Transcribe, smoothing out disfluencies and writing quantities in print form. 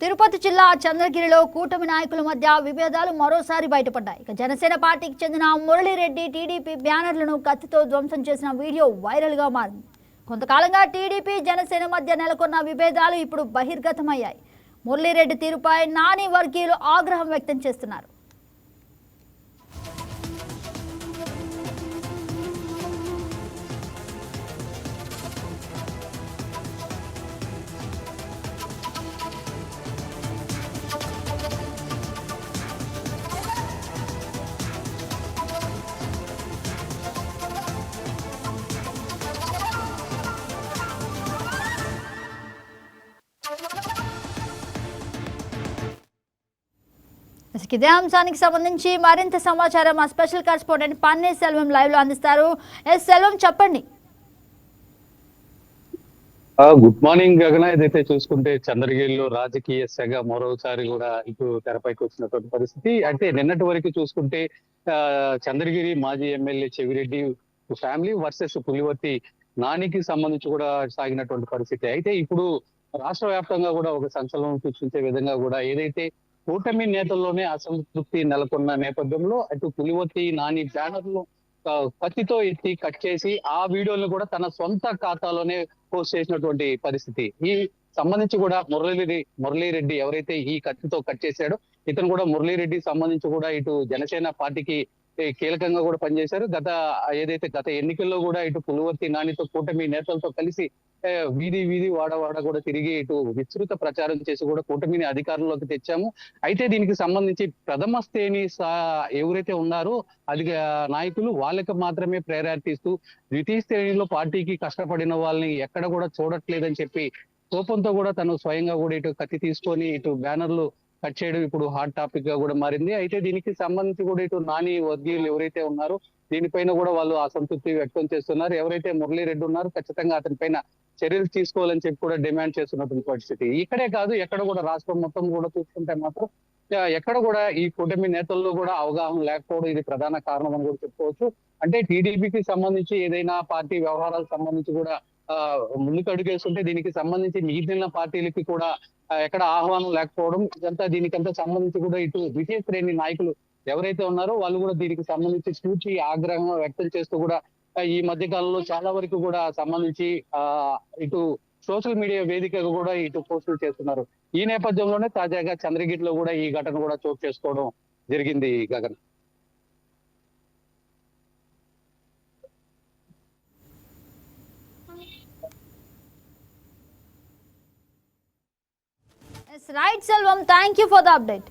తిరుపతి జిల్లా చంద్రగిరిలో కూటమి నాయకుల మధ్య విభేదాలు మరోసారి బయటపడ్డాయి. జనసేన పార్టీకి చెందిన మురళీరెడ్డి టీడీపీ బ్యానర్లను కత్తితో ధ్వంసం చేసిన వీడియో వైరల్గా మారింది. కొంతకాలంగా టీడీపీ జనసేన మధ్య నెలకొన్న విభేదాలు ఇప్పుడు బహిర్గతమయ్యాయి. మురళీరెడ్డి తీరుపై నాని వర్గీయులు ఆగ్రహం వ్యక్తం చేస్తున్నారు. ఇదే అంశానికి సంబంధించి మరింత సమాచారం మా special correspondent paneer Selvam live లో అందిస్తారు. సెల్వం, చెప్పండి. గుడ్ మార్నింగ్ గగన. ఏదైతే చూసుకుంటే చంద్రగిరిలో రాజకీయ సెగ మరోసారి కూడా ఇటు తెరపైకి వచ్చినటువంటి పరిస్థితి. అంటే నిన్నటి వరకు చూసుకుంటే చంద్రగిరి మాజీ MLA Chevireddy family versus Pulivarthi నానికి సంబంధించి కూడా సాగినటువంటి పరిస్థితి. అయితే ఇప్పుడు రాష్ట్ర వ్యాప్తంగా కూడా ఒక సంచలనం సృష్టించే విధంగా కూడా ఏదైతే కూటమి నేతల్లోనే అసంతృప్తి నెలకొన్న నేపథ్యంలో అటు పులివర్తి నాని బ్యానర్లు కత్తితో ఎత్తి కట్ చేసి ఆ వీడియోలను కూడా తన సొంత ఖాతాలోనే పోస్ట్ చేసినటువంటి పరిస్థితి. ఈ సంబంధించి కూడా మురళీరెడ్డి ఎవరైతే ఈ కత్తితో కట్ చేశాడో ఇతను కూడా మురళీరెడ్డి సంబంధించి కూడా ఇటు జనసేన పార్టీకి కీలకంగా కూడా పనిచేశారు. గత ఎన్నికల్లో కూడా ఇటు పులివర్తి నానితో కూటమి నేతలతో కలిసి వీధి వాడ కూడా తిరిగి ఇటు విస్తృత ప్రచారం చేసి కూడా కూటమిని అధికారంలోకి తెచ్చాము. అయితే దీనికి సంబంధించి ప్రథమ శ్రేణి ఎవరైతే ఉన్నారో అది నాయకులు వాళ్ళకి మాత్రమే ప్రయారిటీ ఇస్తూ ద్వితీయ శ్రేణిలో పార్టీకి కష్టపడిన వాళ్ళని ఎక్కడ కూడా చూడట్లేదని చెప్పి కోపంతో కూడా తను స్వయంగా కూడా ఇటు కత్తి తీసుకొని ఇటు బ్యానర్లు కట్ చేయడం ఇప్పుడు హాట్ టాపిక్ గా కూడా మారింది. అయితే దీనికి సంబంధించి కూడా ఇటు నాని వర్గీయులు ఎవరైతే ఉన్నారో దీనిపైన కూడా వాళ్ళు అసంతృప్తి వ్యక్తం చేస్తున్నారు. ఎవరైతే మురళీరెడ్డి ఉన్నారో ఖచ్చితంగా అతని పైన చర్యలు తీసుకోవాలని చెప్పి కూడా డిమాండ్ చేస్తున్నటువంటి పరిస్థితి. ఇక్కడే కాదు, ఎక్కడ కూడా రాష్ట్రం మొత్తం కూడా చూసుకుంటే మాత్రం ఎక్కడ కూడా ఈ కూటమి నేతల్లో కూడా అవగాహన లేకపోవడం ఇది ప్రధాన కారణం అని కూడా చెప్పుకోవచ్చు. అంటే టీడీపీకి సంబంధించి ఏదైనా పార్టీ వ్యవహారాలకు సంబంధించి కూడా ముందుకు అడుగేస్తుంటే దీనికి సంబంధించి మిగిలిన పార్టీలకి కూడా ఎక్కడ ఆహ్వానం లేకపోవడం, ఇదంతా దీనికంతా సంబంధించి కూడా ఇటు ద్వితీయ శ్రేణి నాయకులు ఎవరైతే ఉన్నారో వాళ్ళు కూడా దీనికి సంబంధించి పూర్తి ఆగ్రహం వ్యక్తం చేస్తూ కూడా ఈ మధ్య కాలంలో చాలా వరకు కూడా సంబంధించి ఇటు సోషల్ మీడియా వేదికగా కూడా ఇటు పోస్టులు చేస్తున్నారు. ఈ నేపథ్యంలోనే తాజాగా చంద్రగిరిలో కూడా ఈ ఘటన కూడా చోటు చేసుకోవడం జరిగింది Gagan. Right, Selvam. Thank you for the update.